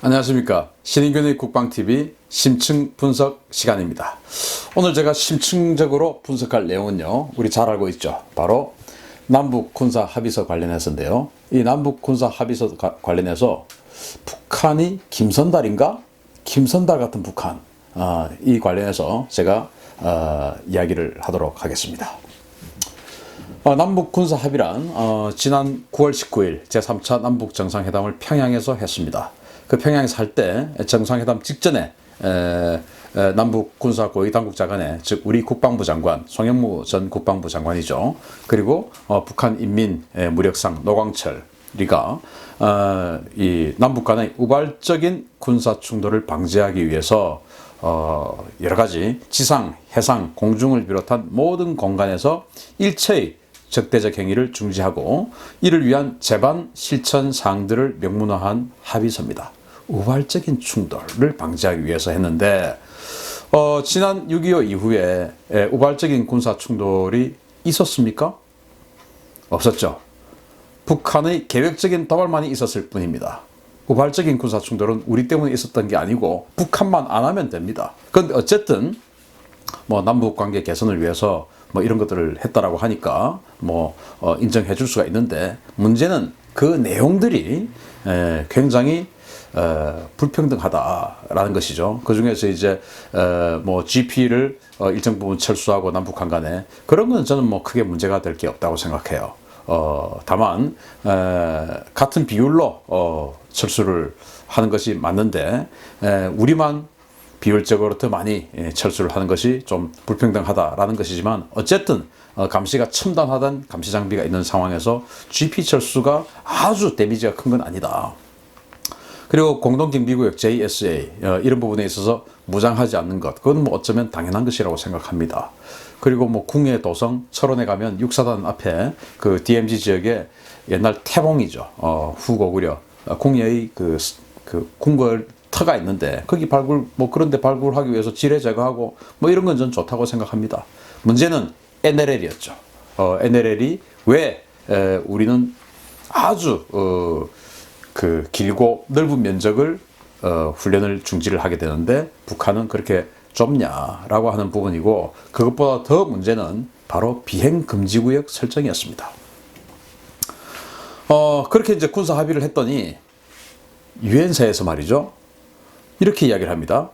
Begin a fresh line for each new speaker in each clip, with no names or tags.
안녕하십니까. 신인균의 국방TV 심층 분석 시간입니다. 오늘 제가 심층적으로 분석할 내용은요, 우리 잘 알고 있죠. 바로 남북 군사 합의서 관련해서인데요. 이 남북 군사 합의서 관련해서 북한이 김선달인가? 김선달 같은 북한, 이 관련해서 제가 이야기를 하도록 하겠습니다. 남북 군사 합의란 지난 9월 19일 제3차 남북 정상회담을 평양에서 했습니다. 그 평양에서 할 때 정상회담 직전에 남북 군사 고위 당국자 간에, 즉 우리 국방부 장관 송영무 전 국방부 장관이죠. 그리고 북한 인민 무력상 노광철이가 이 남북 간의 우발적인 군사 충돌을 방지하기 위해서 여러 가지 지상, 해상, 공중을 비롯한 모든 공간에서 일체의 적대적 행위를 중지하고 이를 위한 제반 실천 사항들을 명문화한 합의서입니다. 우발적인 충돌을 방지하기 위해서 했는데 지난 6.25 이후에 우발적인 군사 충돌이 있었습니까? 없었죠. 북한의 계획적인 도발만이 있었을 뿐입니다. 우발적인 군사 충돌은 우리 때문에 있었던 게 아니고 북한만 안 하면 됩니다. 그런데 어쨌든 남북 관계 개선을 위해서 이런 것들을 했다라고 하니까 인정해 줄 수가 있는데, 문제는 그 내용들이 굉장히 불평등하다라는 것이죠. 그 중에서 이제 GP를 일정 부분 철수하고 남북한 간에 그런 건 저는 크게 문제가 될 게 없다고 생각해요. 다만 같은 비율로 철수를 하는 것이 맞는데 우리만 비율적으로 더 많이 철수를 하는 것이 좀 불평등하다라는 것이지만, 어쨌든 감시가 첨단화된 감시 장비가 있는 상황에서 GP 철수가 아주 데미지가 큰 건 아니다. 그리고 공동경비구역 JSA 이런 부분에 있어서 무장하지 않는 것, 그건 어쩌면 당연한 것이라고 생각합니다. 그리고 궁해 도성 철원에 가면 육사단 앞에 그 DMZ 지역에 옛날 태봉이죠. 후고구려 궁예의 그 궁궐 터가 있는데 거기 발굴 그런데 발굴하기 위해서 지뢰 제거하고 이런 건 전 좋다고 생각합니다. 문제는 NLL이었죠. NLL이 왜 우리는 아주 길고 넓은 면적을 훈련을 중지를 하게 되는데 북한은 그렇게 좁냐라고 하는 부분이고, 그것보다 더 문제는 바로 비행금지구역 설정이었습니다. 그렇게 이제 군사 합의를 했더니 유엔사에서 말이죠, 이렇게 이야기를 합니다.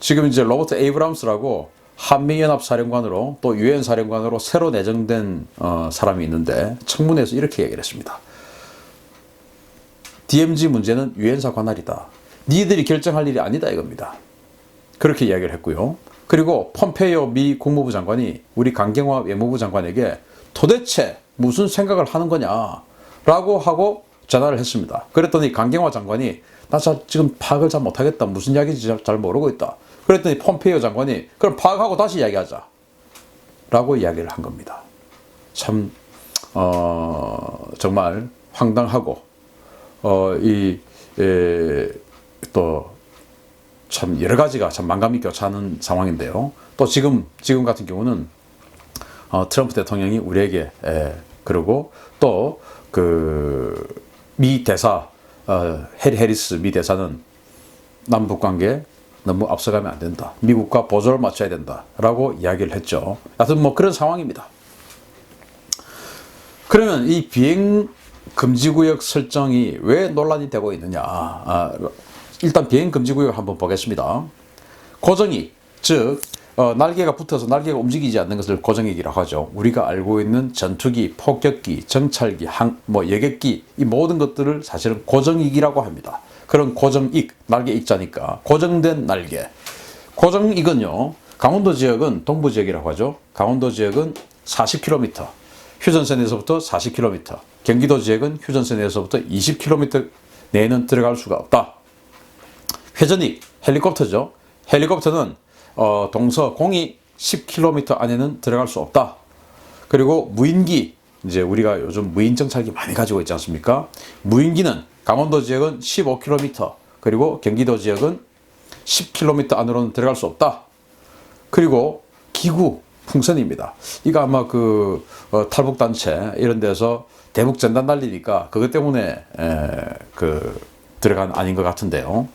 지금 이제 로버트 에이브람스라고 한미연합 사령관으로 또 유엔 사령관으로 새로 내정된 사람이 있는데, 청문회에서 이렇게 이야기를 했습니다. DMZ 문제는 유엔사 관할이다. 니들이 결정할 일이 아니다 이겁니다. 그렇게 이야기를 했고요. 그리고 폼페이오 미 국무부 장관이 우리 강경화 외무부 장관에게 도대체 무슨 생각을 하는 거냐라고 하고 전화를 했습니다. 그랬더니 강경화 장관이 나 지금 파악을 잘 못하겠다. 무슨 이야기인지 잘 모르고 있다. 그랬더니 폼페이오 장관이 그럼 파악하고 다시 이야기하자 라고 이야기를 한 겁니다. 참 정말 황당하고 또 참 여러 가지가 참 만감이 교차하는 상황인데요. 또 지금 같은 경우는 트럼프 대통령이 우리에게 그리고 또 미 대사 해리 해리스 미 대사는 남북 관계 너무 앞서가면 안 된다. 미국과 보조를 맞춰야 된다라고 이야기를 했죠. 하여튼 그런 상황입니다. 그러면 이 비행 금지구역 설정이 왜 논란이 되고 있느냐? 일단 비행 금지구역 한번 보겠습니다. 고정익, 즉 날개가 붙어서 날개가 움직이지 않는 것을 고정익이라고 하죠. 우리가 알고 있는 전투기, 폭격기, 정찰기, 여객기, 이 모든 것들을 사실은 고정익이라고 합니다. 그런 고정익, 날개 익자니까 고정된 날개. 고정익은요, 강원도 지역은 동부 지역이라고 하죠. 강원도 지역은 40km, 휴전선에서부터 40km, 경기도 지역은 휴전선에서부터 20km 내에는 들어갈 수가 없다. 회전익, 헬리콥터죠. 헬리콥터는 동서 공이 10km 안에는 들어갈 수 없다. 그리고 무인기, 이제 우리가 요즘 무인 정찰기 많이 가지고 있지 않습니까? 무인기는 강원도 지역은 15km, 그리고 경기도 지역은 10km 안으로는 들어갈 수 없다. 그리고 기구, 풍선입니다. 이거 아마 탈북단체 이런 데서 대북 전단 날리니까 그것 때문에 들어간 아닌 것 같은데요.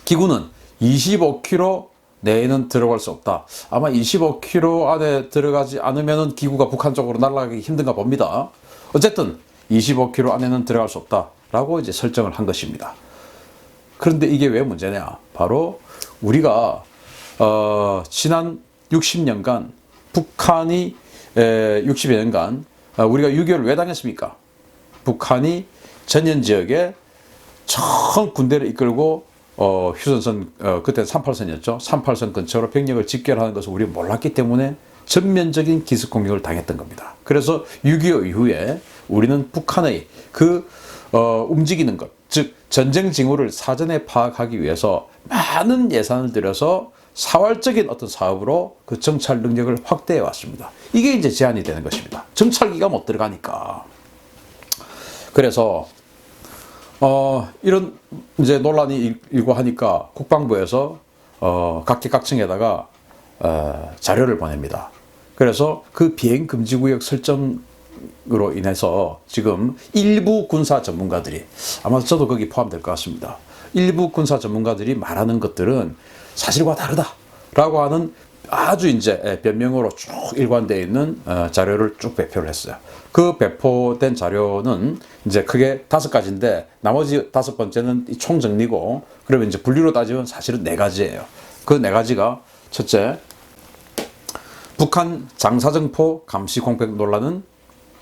기구는 25km 내에는 들어갈 수 없다. 아마 25km 안에 들어가지 않으면 기구가 북한 쪽으로 날아가기 힘든가 봅니다. 어쨌든 25km 안에는 들어갈 수 없다라고 이제 설정을 한 것입니다. 그런데 이게 왜 문제냐? 바로 우리가 지난 60년간 북한이 60여 년간 우리가 6.25를 왜 당했습니까? 북한이 전현 지역에 전 군대를 이끌고 휴전선 그때 38선이었죠. 38선 근처로 병력을 집결하는 것을 우리가 몰랐기 때문에 전면적인 기습 공격을 당했던 겁니다. 그래서 6.25 이후에 우리는 북한의 그 움직이는 것, 즉 전쟁 징후를 사전에 파악하기 위해서 많은 예산을 들여서 사활적인 어떤 사업으로 그 정찰 능력을 확대해 왔습니다. 이게 이제 제한이 되는 것입니다. 정찰기가 못 들어가니까. 그래서 이런 이제 논란이 일고 하니까 국방부에서 각계각층에다가 자료를 보냅니다. 그래서 그 비행 금지 구역 설정으로 인해서 지금 일부 군사 전문가들이, 아마 저도 거기 포함될 것 같습니다. 일부 군사 전문가들이 말하는 것들은 사실과 다르다라고 하는 아주 이제 변명으로 쭉 일관되어 있는 자료를 쭉 배포를 했어요. 그 배포된 자료는 이제 크게 5가지인데 나머지 5번째는 총정리고, 그러면 이제 분류로 따지면 사실은 4가지예요. 그 4가지가 첫째, 북한 장사정포 감시 공백 논란은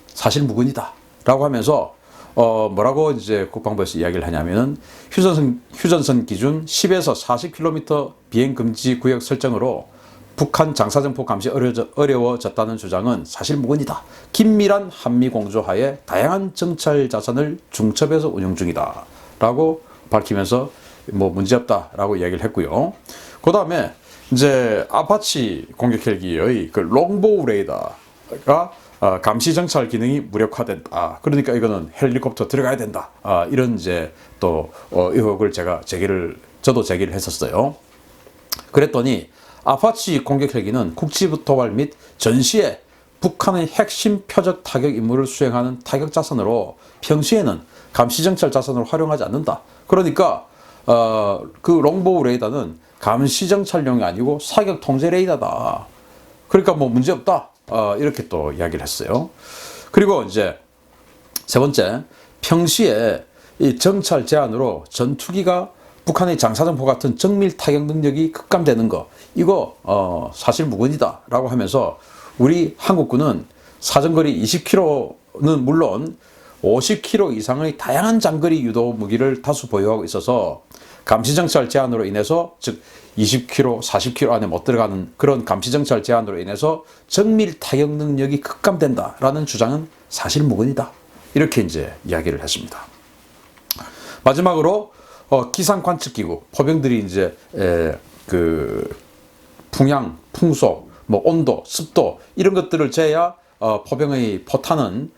사실 무근이다 라고 하면서 뭐라고 이제 국방부에서 이야기를 하냐면은 휴전선 기준 10에서 40km 비행 금지 구역 설정으로 북한 장사정포 감시 어려워졌다는 주장은 사실 무근이다. 긴밀한 한미 공조하에 다양한 정찰 자산을 중첩해서 운영 중이다 라고 밝히면서 뭐 문제없다라고 이야기를 했고요. 그 다음에 이제 아파치 공격 헬기의 그 롱보우 레이더가 감시 정찰 기능이 무력화된다. 그러니까 이거는 헬리콥터 들어가야 된다. 이런 이제 또 의혹을 저도 제기를 했었어요. 그랬더니 아파치 공격 헬기는 국지 도발 및 전시에 북한의 핵심 표적 타격 임무를 수행하는 타격 자산으로 평시에는 감시 정찰 자산으로 활용하지 않는다. 그러니까 그 롱보우 레이더는 감시 정찰용이 아니고 사격 통제 레이더다. 그러니까 뭐 문제 없다. 이렇게 또 이야기를 했어요. 그리고 이제 세 번째, 평시에 이 정찰 제한으로 전투기가 북한의 장사정포 같은 정밀 타격 능력이 급감되는 거, 이거 사실 무근이다 라고 하면서 우리 한국군은 사정거리 20km는 물론 50km 이상의 다양한 장거리 유도 무기를 다수 보유하고 있어서 감시정찰 제한으로 인해서, 즉 20km, 40km 안에 못 들어가는 그런 감시정찰 제한으로 인해서 정밀 타격 능력이 급감된다라는 주장은 사실 무근이다. 이렇게 이제 이야기를 했습니다. 마지막으로 기상 관측기구, 포병들이 이제 그 풍향, 풍속, 뭐 온도, 습도 이런 것들을 재야 포병의 포탄은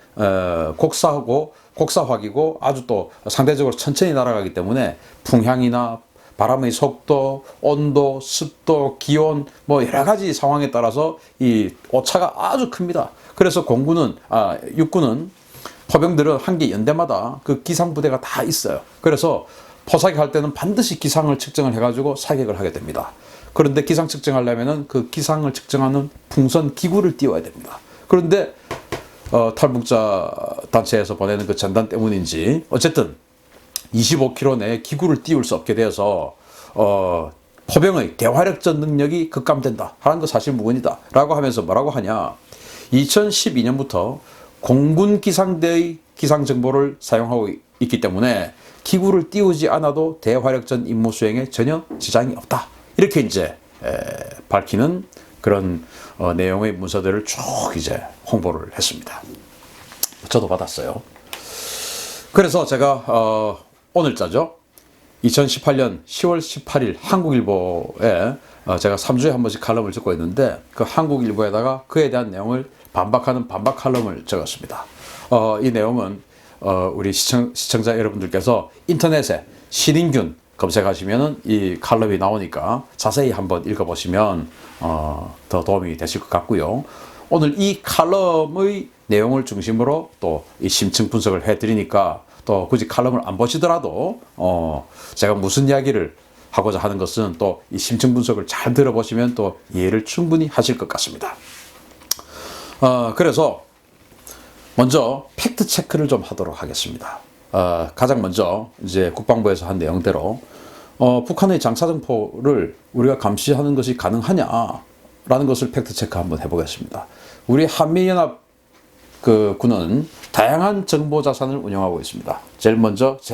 곡사화기고 아주 또 상대적으로 천천히 날아가기 때문에 풍향이나 바람의 속도, 온도, 습도, 기온 뭐 여러 가지 상황에 따라서 이 오차가 아주 큽니다. 그래서 육군은 포병들은 한 개 연대마다 그 기상부대가 다 있어요. 그래서 포사격할 때는 반드시 기상을 측정을 해가지고 사격을 하게 됩니다. 그런데 기상 측정하려면은 그 기상을 측정하는 풍선 기구를 띄워야 됩니다. 그런데 탈북자 단체에서 보내는 그 전단 때문인지 어쨌든 25km 내에 기구를 띄울 수 없게 되어서 포병의 대화력전 능력이 급감된다 하는 거 사실 무근이다 라고 하면서 뭐라고 하냐, 2012년부터 공군 기상대의 기상 정보를 사용하고 있기 때문에 기구를 띄우지 않아도 대화력전 임무 수행에 전혀 지장이 없다, 이렇게 이제 밝히는 그런 내용의 문서들을 쭉 이제 홍보를 했습니다. 저도 받았어요. 그래서 제가 오늘자죠, 2018년 10월 18일 한국일보에 제가 3주에 한 번씩 칼럼을 적고 있는데, 그 한국일보에다가 그에 대한 내용을 반박하는 반박 칼럼을 적었습니다. 이 내용은 우리 시청자 여러분들께서 인터넷에 신인균 검색하시면은 이 칼럼이 나오니까 자세히 한번 읽어보시면 더 도움이 되실 것 같고요. 오늘 이 칼럼의 내용을 중심으로 또 이 심층 분석을 해드리니까 또 굳이 칼럼을 안 보시더라도 제가 무슨 이야기를 하고자 하는 것은 또 이 심층 분석을 잘 들어보시면 또 이해를 충분히 하실 것 같습니다. 그래서 먼저 팩트 체크를 좀 하도록 하겠습니다. 가장 먼저 이제 국방부에서 한 내용대로 북한의 장사정포를 우리가 감시하는 것이 가능하냐라는 것을 팩트 체크 한번 해보겠습니다. 우리 한미연합 군은 다양한 정보 자산을 운영하고 있습니다. 제일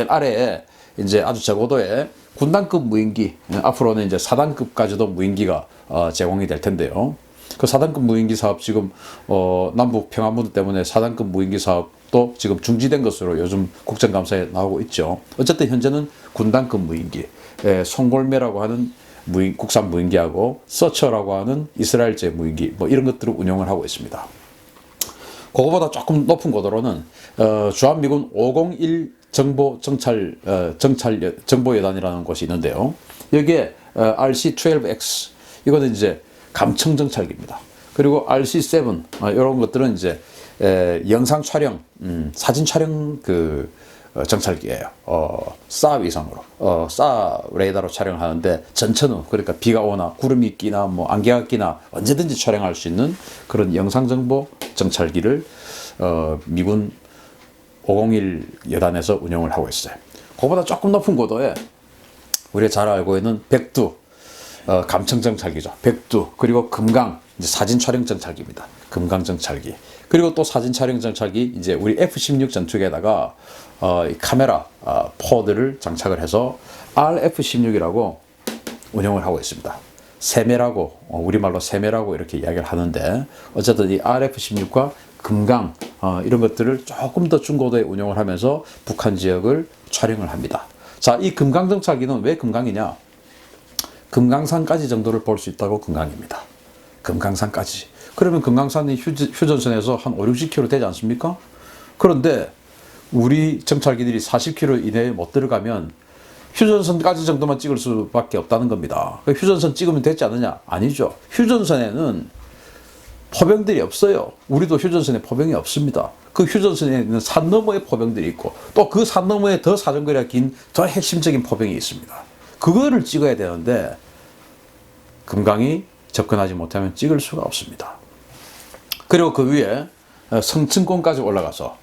아래에 이제 아주 저고도의 군단급 무인기, 앞으로는 이제 4단급까지도 무인기가 제공이 될 텐데요. 그 4단급 무인기 사업 지금 남북 평화무드 때문에 4단급 무인기 사업도 지금 중지된 것으로 요즘 국정감사에 나오고 있죠. 어쨌든 현재는 군단급 무인기, 송골매라고 하는 국산 무인기하고 서처라고 하는 이스라엘제 무인기 뭐 이런 것들을 운영을 하고 있습니다. 그거보다 조금 높은 고도로는 주한미군 501 정보여단이라는 곳이 있는데요. 여기에 RC-12X 이거는 이제 감청 정찰기입니다. 그리고 RC-7 이런 것들은 이제 영상 촬영, 사진 촬영 정찰기예요. 사 위성으로, 사 레이더로 촬영하는데 전천후, 그러니까 비가 오나 구름이 끼나 뭐 안개가 끼나 언제든지 촬영할 수 있는 그런 영상 정보 정찰기를 미군 501 여단에서 운영을 하고 있어요. 그보다 조금 높은 고도에 우리가 잘 알고 있는 백두 감청 정찰기죠. 백두, 그리고 금강 이제 사진 촬영 정찰기입니다. 금강 정찰기. 그리고 또 사진 촬영 정찰기 이제 우리 F-16 전투기에다가 카메라 포드를 장착을 해서 RF-16이라고 운영을 하고 있습니다. 세매라고 우리말로 세매라고 이렇게 이야기를 하는데 어쨌든 이 RF-16과 금강 이런 것들을 조금 더 중고도에 운영을 하면서 북한 지역을 촬영을 합니다. 자, 이 금강 정찰기는 왜 금강이냐? 금강산까지 정도를 볼 수 있다고 금강입니다. 금강산까지. 그러면 금강산이 휴전선에서 한 5, 60km 되지 않습니까? 그런데 우리 정찰기들이 40km 이내에 못 들어가면 휴전선까지 정도만 찍을 수밖에 없다는 겁니다. 휴전선 찍으면 되지 않느냐? 아니죠. 휴전선에는 포병들이 없어요. 우리도 휴전선에 포병이 없습니다. 그 휴전선에 있는 산 너머에 포병들이 있고 또 그 산 너머에 더 사정거리가 긴 더 핵심적인 포병이 있습니다. 그거를 찍어야 되는데 금강이 접근하지 못하면 찍을 수가 없습니다. 그리고 그 위에 성층권까지 올라가서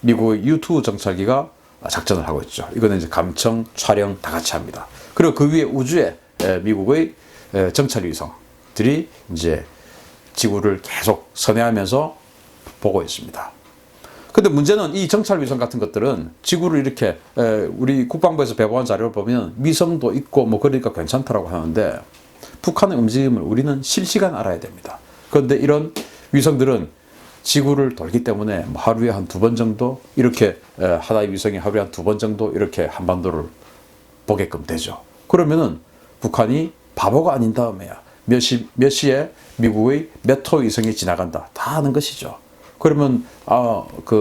미국의 U2 정찰기가 작전을 하고 있죠. 이거는 이제 감청, 촬영 다 같이 합니다. 그리고 그 위에 우주에 미국의 정찰 위성들이 이제 지구를 계속 선회하면서 보고 있습니다. 근데 문제는 이 정찰 위성 같은 것들은 지구를 이렇게 우리 국방부에서 배포한 자료를 보면 위성도 있고 뭐 그러니까 괜찮다라고 하는데 북한의 움직임을 우리는 실시간 알아야 됩니다. 그런데 이런 위성들은 지구를 돌기 때문에 하루에 한 2번 정도 이렇게 하나의 위성이 하루에 한 2번 정도 이렇게 한반도를 보게끔 되죠. 그러면은 북한이 바보가 아닌 다음에야 몇 시에 미국의 몇 호 위성이 지나간다 다 아는 것이죠. 그러면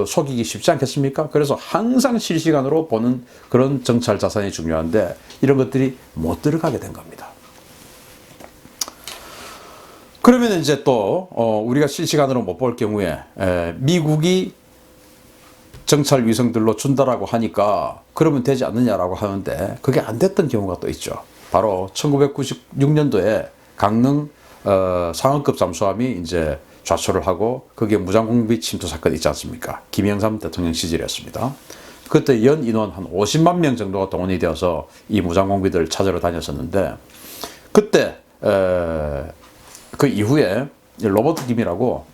속이기 쉽지 않겠습니까? 그래서 항상 실시간으로 보는 그런 정찰 자산이 중요한데 이런 것들이 못 들어가게 된 겁니다. 그러면 이제 또 우리가 실시간으로 못 볼 경우에 미국이 정찰 위성들로 준다라고 하니까 그러면 되지 않느냐라고 하는데 그게 안 됐던 경우가 또 있죠. 바로 1996년도에 강릉 상원급 잠수함이 이제 좌초를 하고 거기에 무장공비 침투 사건이 있지 않습니까? 김영삼 대통령 시절이었습니다. 그때 연 인원 한 50만 명 정도가 동원이 되어서 이 무장공비들을 찾으러 다녔었는데 그때 그 이후에 로버트 김이라고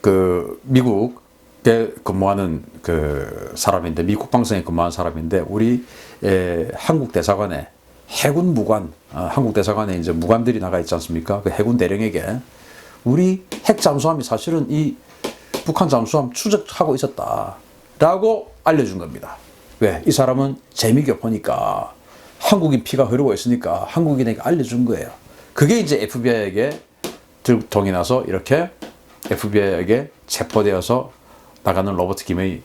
그 미국에 근무하는 그 사람인데 미국 방송에 근무하는 사람인데 우리 한국 대사관에 해군 무관, 한국 대사관에 이제 무관들이 나가 있지 않습니까? 그 해군 대령에게 우리 핵 잠수함이 사실은 이 북한 잠수함 추적하고 있었다라고 알려준 겁니다. 왜? 이 사람은 재미있게 보니까 한국인 피가 흐르고 있으니까 한국인에게 알려준 거예요. 그게 이제 FBI에게 동이 나서 이렇게 FBI에게 체포되어서 나가는 로버트 김의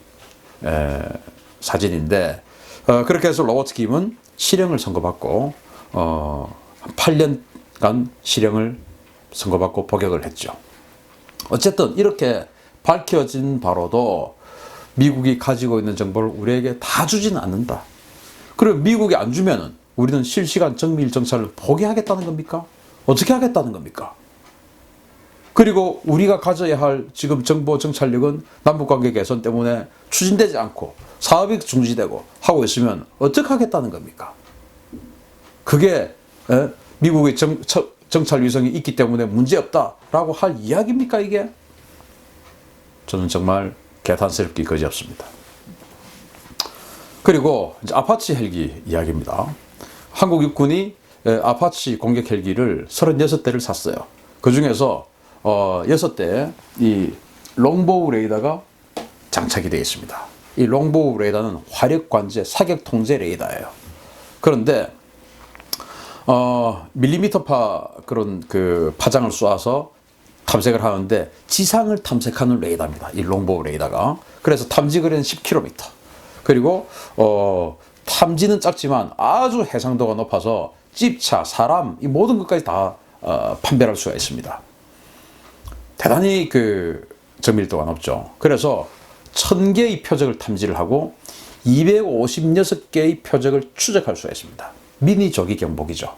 사진인데 그렇게 해서 로버트 김은 실형을 선고받고 8년간 실형을 선고받고 복역을 했죠. 어쨌든 이렇게 밝혀진 바로도 미국이 가지고 있는 정보를 우리에게 다 주지는 않는다. 그럼 미국이 안 주면은 우리는 실시간 정밀 정찰을 포기하겠다는 겁니까? 어떻게 하겠다는 겁니까? 그리고 우리가 가져야 할 지금 정보 정찰력은 남북관계 개선 때문에 추진되지 않고 사업이 중지되고 하고 있으면 어떻게 하겠다는 겁니까? 그게 미국의 정찰 위성이 있기 때문에 문제없다라고 할 이야기입니까 이게? 저는 정말 개탄스럽기 거지없습니다. 그리고 이제 아파치 헬기 이야기입니다. 한국 육군이 아파치 공격 헬기를 36대를 샀어요. 그 중에서 6대 이 롱보우 레이더가 장착이 되어 있습니다. 이 롱보우 레이더는 화력 관제 사격 통제 레이더예요. 그런데 밀리미터파 그런 그 파장을 쏘아서 탐색을 하는데 지상을 탐색하는 레이더입니다. 이 롱보우 레이더가. 그래서 탐지거리는 10km. 그리고 탐지는 작지만 아주 해상도가 높아서 집차, 사람 이 모든 것까지 다 판별할 수가 있습니다. 대단히 그 정밀도가 높죠. 그래서 1000개의 표적을 탐지를 하고 256개의 표적을 추적할 수가 있습니다. 미니 조기 경보기죠.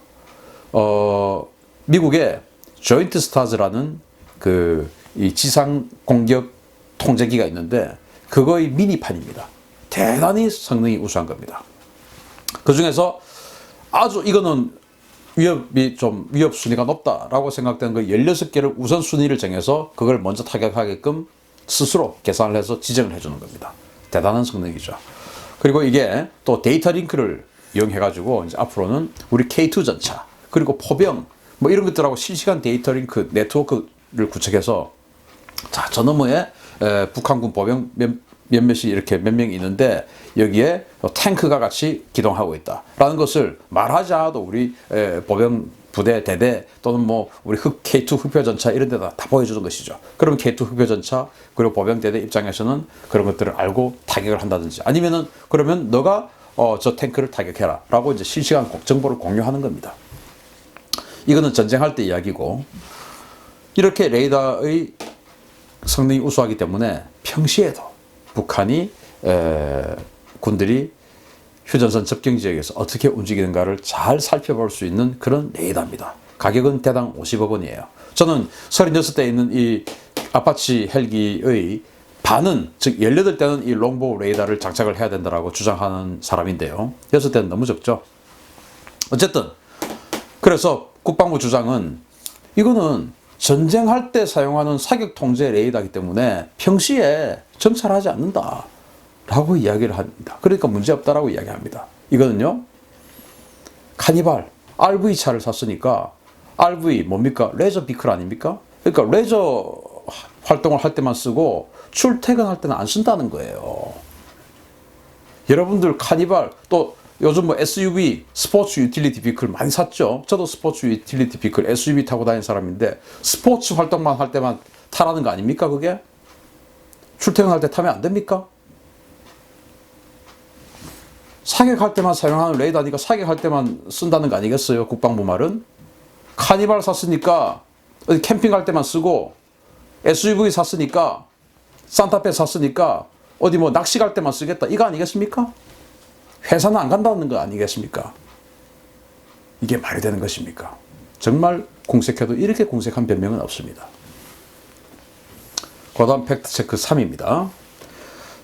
미국의 조인트 스타즈라는 이 지상 공격 통제기가 있는데 그거의 미니판입니다. 대단히 성능이 우수한 겁니다. 그 중에서 아주 이거는 위협 순위가 높다라고 생각되는 그 16개를 우선 순위를 정해서 그걸 먼저 타격하게끔 스스로 계산을 해서 지정을 해주는 겁니다. 대단한 성능이죠. 그리고 이게 또 데이터 링크를 이용해가지고 이제 앞으로는 우리 K2 전차 그리고 포병 뭐 이런 것들하고 실시간 데이터 링크 네트워크를 구축해서 자, 저 너머에 북한군 보병 몇몇이 이렇게 몇 명이 있는데 여기에 탱크가 같이 기동하고 있다라는 것을 말하지 않아도 우리 보병 부대 대대 또는 뭐 우리 K2 흑표전차 이런 데다 다 보여주는 것이죠. 그러면 K2 흑표전차 그리고 보병 대대 입장에서는 그런 것들을 알고 타격을 한다든지 아니면은 그러면 너가 저 탱크를 타격해라 라고 이제 실시간 정보를 공유하는 겁니다. 이거는 전쟁할 때 이야기고 이렇게 레이더의 성능이 우수하기 때문에 평시에도 북한이 군들이 휴전선 접경 지역에서 어떻게 움직이는가를 잘 살펴볼 수 있는 그런 레이더입니다. 가격은 대당 50억 원이에요. 저는 36대에 있는 이 아파치 헬기의 반은, 즉 18대는 이 롱보우 레이더를 장착을 해야 된다고 주장하는 사람인데요. 6대는 너무 적죠. 어쨌든 그래서 국방부 주장은 이거는 전쟁할 때 사용하는 사격 통제 레이더이기 때문에 평시에 정찰하지 않는다 라고 이야기를 합니다. 그러니까 문제없다라고 이야기합니다. 이거는요, 카니발 RV차를 샀으니까 RV 뭡니까? 레저 비클 아닙니까? 그러니까 레저 활동을 할 때만 쓰고 출퇴근할 때는 안 쓴다는 거예요. 여러분들 카니발 또 요즘 뭐 SUV 스포츠 유틸리티 비클 많이 샀죠. 저도 스포츠 유틸리티 비클 SUV 타고 다니는 사람인데 스포츠 활동만 할 때만 타라는 거 아닙니까? 그게 출퇴근할 때 타면 안 됩니까? 사격할 때만 사용하는 레이더니까 사격할 때만 쓴다는 거 아니겠어요? 국방부 말은. 카니발 샀으니까 어디 캠핑 갈 때만 쓰고 SUV 샀으니까 산타페 샀으니까 어디 뭐 낚시 갈 때만 쓰겠다 이거 아니겠습니까? 회사는 안 간다는 거 아니겠습니까? 이게 말이 되는 것입니까? 정말 공색해도 이렇게 공색한 변명은 없습니다. 그 다음 팩트체크 3입니다.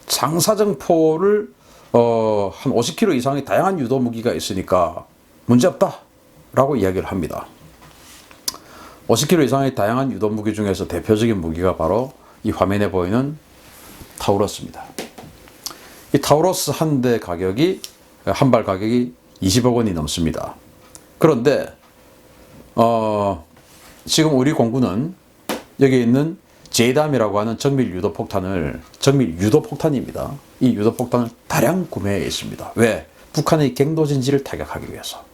장사정포를 한 50km 이상의 다양한 유도 무기가 있으니까 문제없다 라고 이야기를 합니다. 50km 이상의 다양한 유도 무기 중에서 대표적인 무기가 바로 이 화면에 보이는 타우러스입니다. 이 타우러스 한 대 가격이 한 발 가격이 20억 원이 넘습니다. 그런데 지금 우리 공군은 여기 있는 제담이라고 하는 정밀 유도폭탄입니다. 이 유도폭탄을 다량 구매해 있습니다. 왜? 북한의 갱도진지를 타격하기 위해서.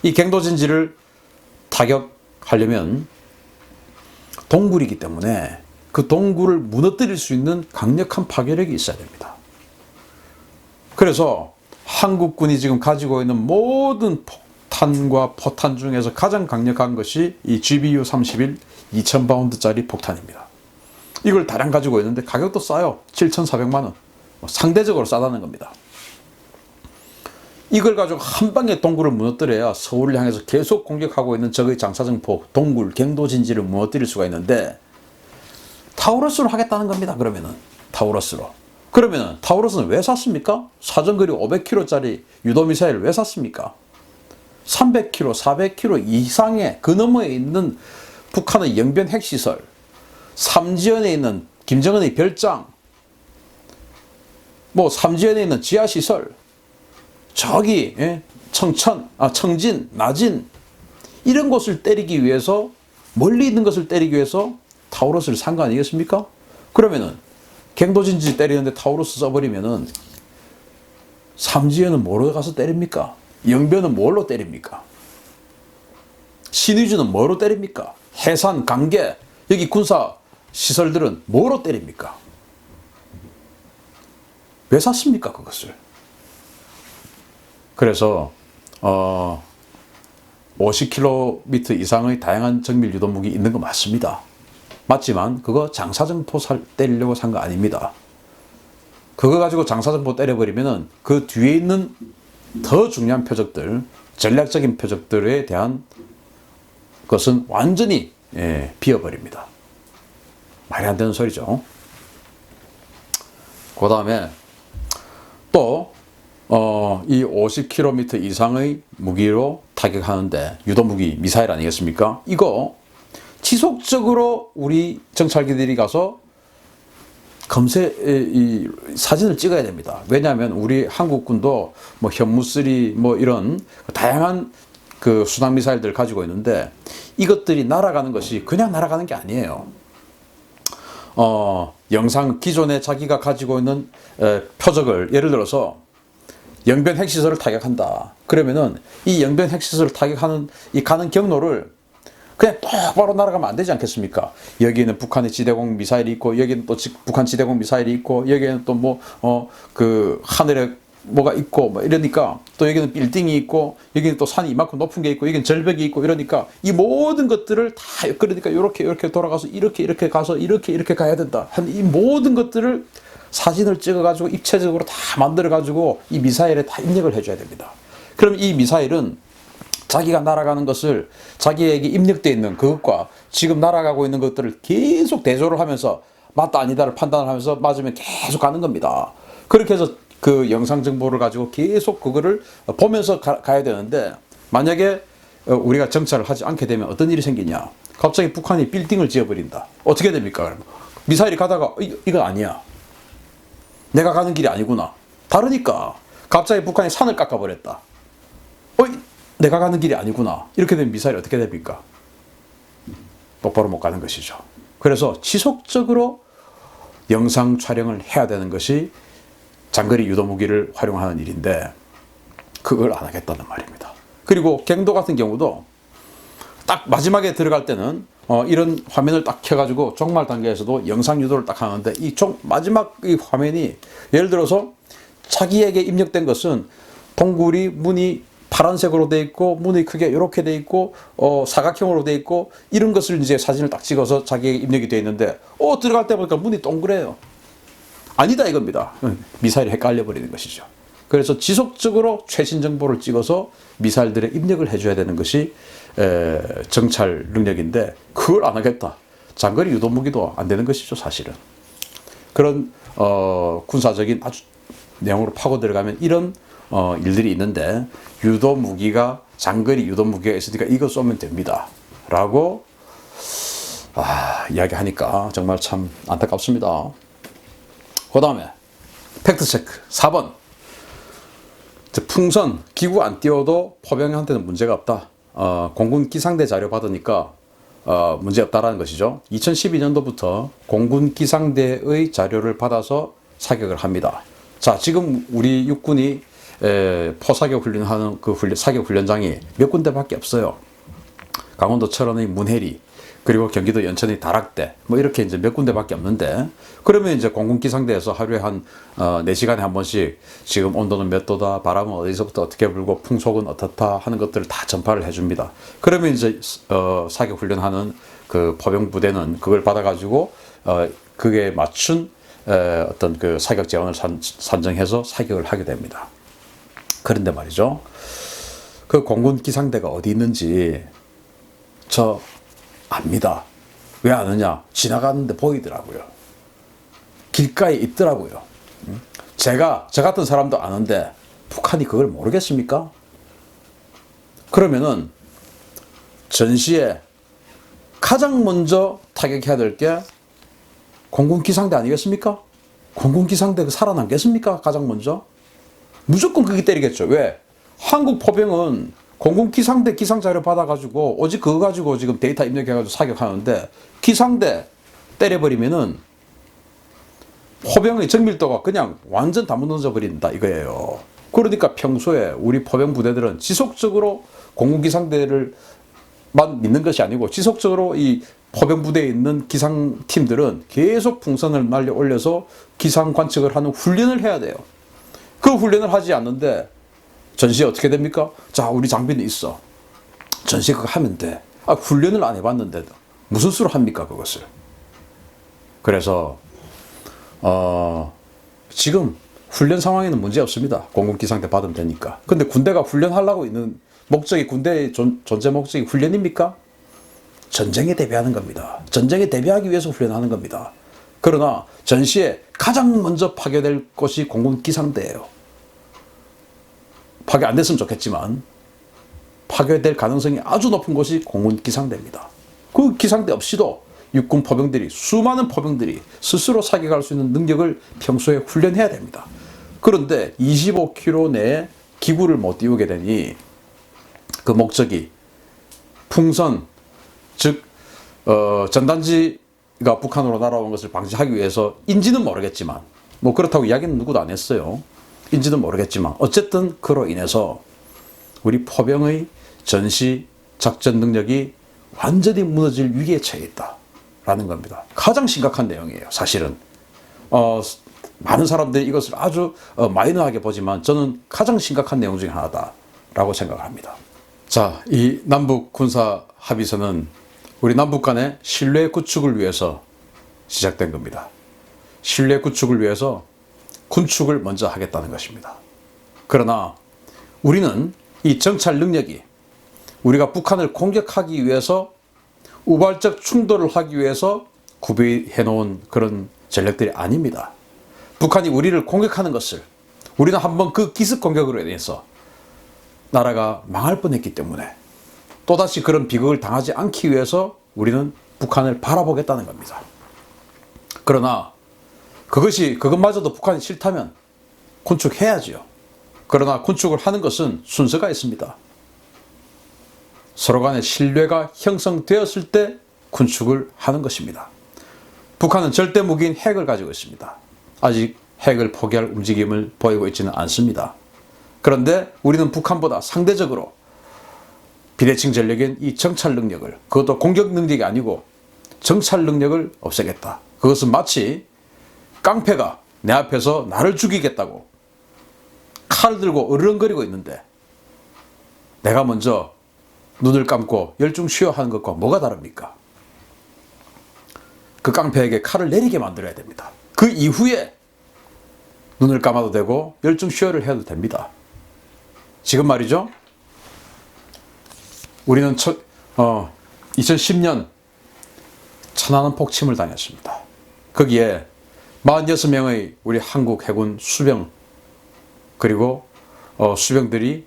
이 갱도진지를 타격하려면 동굴이기 때문에 그 동굴을 무너뜨릴 수 있는 강력한 파괴력이 있어야 됩니다. 그래서 한국군이 지금 가지고 있는 모든 폭탄과 포탄 중에서 가장 강력한 것이 이 GBU-31 2000바운드짜리 폭탄입니다. 이걸 다량 가지고 있는데 가격도 싸요. 7,400만 원. 상대적으로 싸다는 겁니다. 이걸 가지고 한 방에 동굴을 무너뜨려야 서울을 향해서 계속 공격하고 있는 적의 장사정포, 동굴, 경도진지를 무너뜨릴 수가 있는데 타우러스로 하겠다는 겁니다. 그러면은 타우러스로. 그러면은 타우러스는 왜 샀습니까? 사정거리 500km짜리 유도미사일을 왜 샀습니까? 300km, 400km 이상의 그 너머에 있는 북한의 영변 핵시설, 삼지연에 있는 김정은의 별장, 삼지연에 있는 지하시설, 저기 청진, 나진 이런 곳을 때리기 위해서, 멀리 있는 것을 때리기 위해서 타우러스를 산 거 아니겠습니까? 그러면은 경도진지 때리는데 타우러스 써버리면은 삼지연은 뭐로 가서 때립니까? 영변은 뭘로 때립니까? 신의주는 뭐로 때립니까? 해산, 강계, 여기 군사 시설들은 뭐로 때립니까? 왜 샀습니까, 그것을? 그래서 50km 이상의 다양한 정밀 유도무기 있는 거 맞습니다. 맞지만 그거 장사정포 때리려고 산 거 아닙니다. 그거 가지고 장사정포 때려버리면은 그 뒤에 있는 더 중요한 표적들, 전략적인 표적들에 대한 것은 완전히 비어버립니다. 말이 안 되는 소리죠. 그 다음에 또 이 50km 이상의 무기로 타격하는데, 유도무기 미사일 아니겠습니까? 이거 지속적으로 우리 정찰기들이 가서 이 사진을 찍어야 됩니다. 왜냐하면 우리 한국군도 현무3 이런 다양한 그 순항 미사일들을 가지고 있는데 이것들이 날아가는 것이 그냥 날아가는 게 아니에요. 영상 기존에 자기가 가지고 있는 표적을, 예를 들어서 영변 핵시설을 타격한다. 그러면은 이 영변 핵시설을 타격하는 이 가는 경로를 그냥 똑바로 날아가면 안 되지 않겠습니까? 여기에는 북한의 지대공 미사일이 있고, 여기는 또 북한 지대공 미사일이 있고, 여기에는 또 그 하늘에 뭐가 있고, 이러니까, 또 여기는 빌딩이 있고, 여기는 또 산이 이만큼 높은 게 있고, 여기는 절벽이 있고, 이러니까 이 모든 것들을 다, 그러니까 이렇게 돌아가서 이렇게 가서 이렇게 가야 된다. 이 모든 것들을 사진을 찍어가지고 입체적으로 다 만들어가지고 이 미사일에 다 입력을 해줘야 됩니다. 그럼 이 미사일은 자기가 날아가는 것을, 자기에게 입력되어 있는 그것과 지금 날아가고 있는 것들을 계속 대조를 하면서 맞다 아니다를 판단을 하면서 맞으면 계속 가는 겁니다. 그렇게 해서 그 영상 정보를 가지고 계속 그거를 보면서 가야 되는데, 만약에 우리가 정찰을 하지 않게 되면 어떤 일이 생기냐? 갑자기 북한이 빌딩을 지어버린다. 어떻게 됩니까? 그러면 미사일이 가다가 이거 아니야. 내가 가는 길이 아니구나. 다르니까. 갑자기 북한이 산을 깎아버렸다. 내가 가는 길이 아니구나. 이렇게 되면 미사일이 어떻게 됩니까? 똑바로 못 가는 것이죠. 그래서 지속적으로 영상 촬영을 해야 되는 것이 장거리 유도무기를 활용하는 일인데 그걸 안 하겠다는 말입니다. 그리고 경도 같은 경우도 딱 마지막에 들어갈 때는 이런 화면을 딱 켜가지고 종말 단계에서도 영상 유도를 딱 하는데 이 마지막 이 화면이, 예를 들어서 자기에게 입력된 것은 동굴이 문이 파란색으로 돼 있고, 문이 크게 이렇게 돼 있고, 사각형으로 돼 있고, 이런 것을 이제 사진을 딱 찍어서 자기에게 입력이 돼 있는데 들어갈 때 보니까 문이 동그래요. 아니다 이겁니다. 미사일이 헷갈려 버리는 것이죠. 그래서 지속적으로 최신 정보를 찍어서 미사일들에 입력을 해줘야 되는 것이 정찰 능력인데 그걸 안 하겠다. 장거리 유도무기도 안 되는 것이죠, 사실은. 그런 군사적인 아주 내용으로 파고 들어가면 이런 일들이 있는데, 유도무기가, 장거리 유도무기가 있으니까 이거 쏘면 됩니다 라고 이야기하니까 정말 참 안타깝습니다. 그 다음에 팩트체크 4번. 풍선, 기구 안 띄워도 포병한테는 문제가 없다. 공군 기상대 자료 받으니까 문제 없다라는 것이죠. 2012년도부터 공군 기상대의 자료를 받아서 사격을 합니다. 자, 지금 우리 육군이 포사격 훈련하는 그 사격 훈련장이 몇 군데밖에 없어요. 강원도 철원의 문해리, 그리고 경기도 연천의 다락대, 이렇게 이제 몇 군데밖에 없는데, 그러면 이제 공군기상대에서 하루에 한 4시간에 한 번씩 지금 온도는 몇 도다, 바람은 어디서부터 어떻게 불고, 풍속은 어떻다 하는 것들을 다 전파를 해줍니다. 그러면 이제 사격 훈련하는 그 포병 부대는 그걸 받아가지고 그게 맞춘 어떤 그 사격 재원을 산정해서 사격을 하게 됩니다. 그런데 말이죠. 그 공군 기상대가 어디 있는지 저 압니다. 왜 아느냐? 지나가는데 보이더라고요. 길가에 있더라고요. 저 같은 사람도 아는데 북한이 그걸 모르겠습니까? 그러면은 전시에 가장 먼저 타격해야 될 게 공군 기상대 아니겠습니까? 공군 기상대 살아남겠습니까? 가장 먼저? 무조건 그게 때리겠죠. 왜? 한국 포병은 공군 기상대 기상 자료 받아가지고 오직 그거 가지고 지금 데이터 입력해가지고 사격하는데 기상대 때려버리면은 포병의 정밀도가 그냥 완전 다 무너져 버린다 이거예요. 그러니까 평소에 우리 포병 부대들은 지속적으로 공군 기상대를 만 믿는 것이 아니고 지속적으로 이 포병 부대에 있는 기상팀들은 계속 풍선을 날려 올려서 기상 관측을 하는 훈련을 해야 돼요. 그 훈련을 하지 않는데 전시에 어떻게 됩니까? 자, 우리 장비는 있어. 전시에 그거 하면 돼. 아, 훈련을 안 해봤는데 무슨 수로 합니까, 그것을? 그래서 지금 훈련 상황에는 문제 없습니다. 공군 기상대 받으면 되니까. 근데 군대가 훈련하려고 있는 목적이, 군대의 존재 목적이 훈련입니까? 전쟁에 대비하는 겁니다. 전쟁에 대비하기 위해서 훈련하는 겁니다. 그러나 전시에 가장 먼저 파괴될 곳이 공군 기상대예요. 파괴 안 됐으면 좋겠지만 파괴될 가능성이 아주 높은 곳이 공군 기상대입니다. 그 기상대 없이도 육군 포병들이, 수많은 포병들이 스스로 사격할 수 있는 능력을 평소에 훈련해야 됩니다. 그런데 25km 내에 기구를 못 띄우게 되니 그 목적이 풍선, 즉 전단지가 북한으로 날아온 것을 방지하기 위해서 인지는 모르겠지만, 뭐 그렇다고 이야기는 누구도 안 했어요. 인지는 모르겠지만 어쨌든 그로 인해서 우리 포병의 전시 작전 능력이 완전히 무너질 위기에 처해 있다라는 겁니다. 가장 심각한 내용이에요. 사실은 많은 사람들이 이것을 아주 마이너하게 보지만 저는 가장 심각한 내용 중에 하나다라고 생각을 합니다. 자, 이 남북 군사 합의서는 우리 남북 간의 신뢰 구축을 위해서 시작된 겁니다. 신뢰 구축을 위해서 군축을 먼저 하겠다는 것입니다. 그러나 우리는 이 정찰 능력이 우리가 북한을 공격하기 위해서 우발적 충돌을 하기 위해서 구비해 놓은 그런 전력들이 아닙니다. 북한이 우리를 공격하는 것을 우리는 한번 그 기습 공격으로 인해서 나라가 망할 뻔했기 때문에 또다시 그런 비극을 당하지 않기 위해서 우리는 북한을 바라보겠다는 겁니다. 그러나 그것마저도 북한이 싫다면 군축해야지요. 그러나 군축을 하는 것은 순서가 있습니다. 서로 간의 신뢰가 형성되었을 때 군축을 하는 것입니다. 북한은 절대 무기인 핵을 가지고 있습니다. 아직 핵을 포기할 움직임을 보이고 있지는 않습니다. 그런데 우리는 북한보다 상대적으로 비대칭 전력인 이 정찰 능력을, 그것도 공격 능력이 아니고 정찰 능력을 없애겠다. 그것은 마치 깡패가 내 앞에서 나를 죽이겠다고 칼 들고 으르렁거리고 있는데 내가 먼저 눈을 감고 열중 쉬어 하는 것과 뭐가 다릅니까? 그 깡패에게 칼을 내리게 만들어야 됩니다. 그 이후에 눈을 감아도 되고 열중 쉬어를 해도 됩니다. 지금 말이죠. 우리는 2010년 천안함 폭침을 당했습니다. 거기에 46명의 우리 한국 해군 수병 그리고 수병들이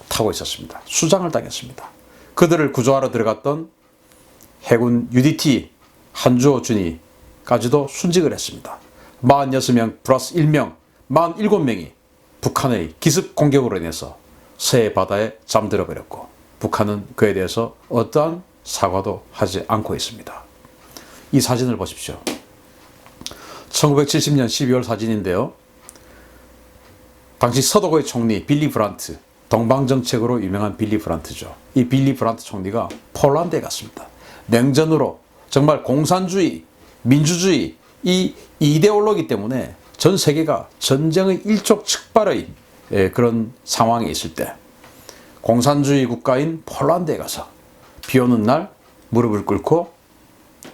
타고 있었습니다. 수장을 당했습니다. 그들을 구조하러 들어갔던 해군 UDT 한주호 준이까지도 순직을 했습니다. 46명 플러스 1명, 47명이 북한의 기습 공격으로 인해서 서해 바다에 잠들어 버렸고 북한은 그에 대해서 어떠한 사과도 하지 않고 있습니다. 이 사진을 보십시오. 1970년 12월 사진인데요. 당시 서독의 총리 빌리 브란트, 동방정책으로 유명한 빌리 브란트죠. 이 빌리 브란트 총리가 폴란드에 갔습니다. 냉전으로 정말 공산주의, 민주주의 이 이데올로기 때문에 전 세계가 전쟁의 일촉즉발의 그런 상황에 있을 때 공산주의 국가인 폴란드에 가서 비 오는 날 무릎을 꿇고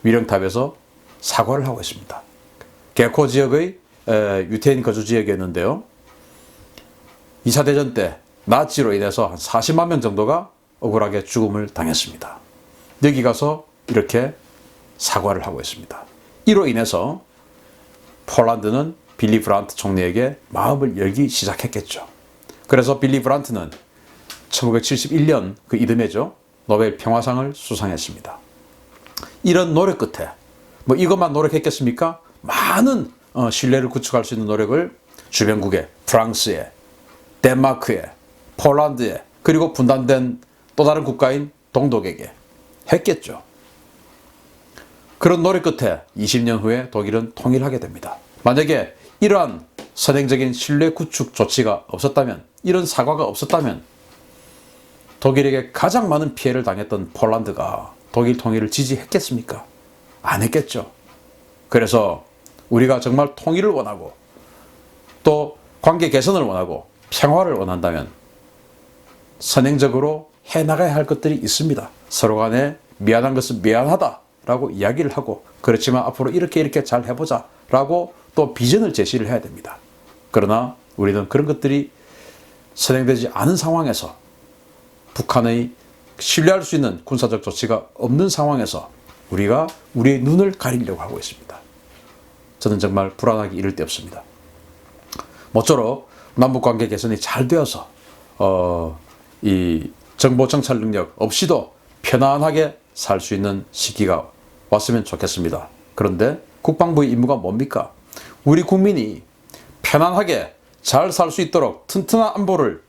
위령탑에서 사과를 하고 있습니다. 게코 지역의 유태인 거주 지역이었는데요. 2차 대전 때 나치로 인해서 한 40만 명 정도가 억울하게 죽음을 당했습니다. 여기 가서 이렇게 사과를 하고 있습니다. 이로 인해서 폴란드는 빌리 브란트 총리에게 마음을 열기 시작했겠죠. 그래서 빌리 브란트는 1971년 그 이듬해죠. 노벨 평화상을 수상했습니다. 이런 노력 끝에 뭐 이것만 노력했겠습니까? 많은 신뢰를 구축할 수 있는 노력을 주변국에, 프랑스에, 덴마크에, 폴란드에, 그리고 분단된 또 다른 국가인 동독에게 했겠죠. 그런 노력 끝에 20년 후에 독일은 통일하게 됩니다. 만약에 이러한 선행적인 신뢰 구축 조치가 없었다면, 이런 사과가 없었다면 독일에게 가장 많은 피해를 당했던 폴란드가 독일 통일을 지지했겠습니까? 안 했겠죠. 그래서 우리가 정말 통일을 원하고 또 관계 개선을 원하고 평화를 원한다면 선행적으로 해나가야 할 것들이 있습니다. 서로 간에 미안한 것은 미안하다라고 이야기를 하고, 그렇지만 앞으로 이렇게 잘 해보자 라고 또 비전을 제시를 해야 됩니다. 그러나 우리는 그런 것들이 선행되지 않은 상황에서, 북한의 신뢰할 수 있는 군사적 조치가 없는 상황에서 우리가 우리의 눈을 가리려고 하고 있습니다. 저는 정말 불안하기 이를 데 없습니다. 모쪼록 남북관계 개선이 잘 되어서 이 정보 정찰 능력 없이도 편안하게 살 수 있는 시기가 왔으면 좋겠습니다. 그런데 국방부의 임무가 뭡니까? 우리 국민이 편안하게 잘 살 수 있도록 튼튼한 안보를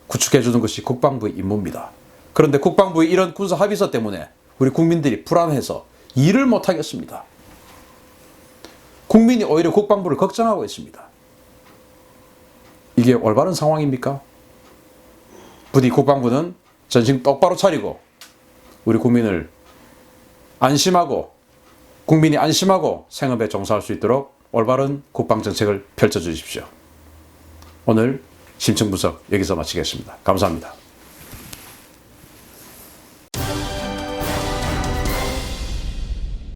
구축해 주는 것이 국방부의 임무입니다. 그런데 국방부의 이런 군사 합의서 때문에 우리 국민들이 불안해서 일을 못 하겠습니다. 국민이 오히려 국방부를 걱정하고 있습니다. 이게 올바른 상황입니까? 부디 국방부는 전신 똑바로 차리고 우리 국민을 안심하고, 국민이 안심하고 생업에 종사할 수 있도록 올바른 국방정책을 펼쳐주십시오. 오늘 심층 분석 여기서 마치겠습니다. 감사합니다.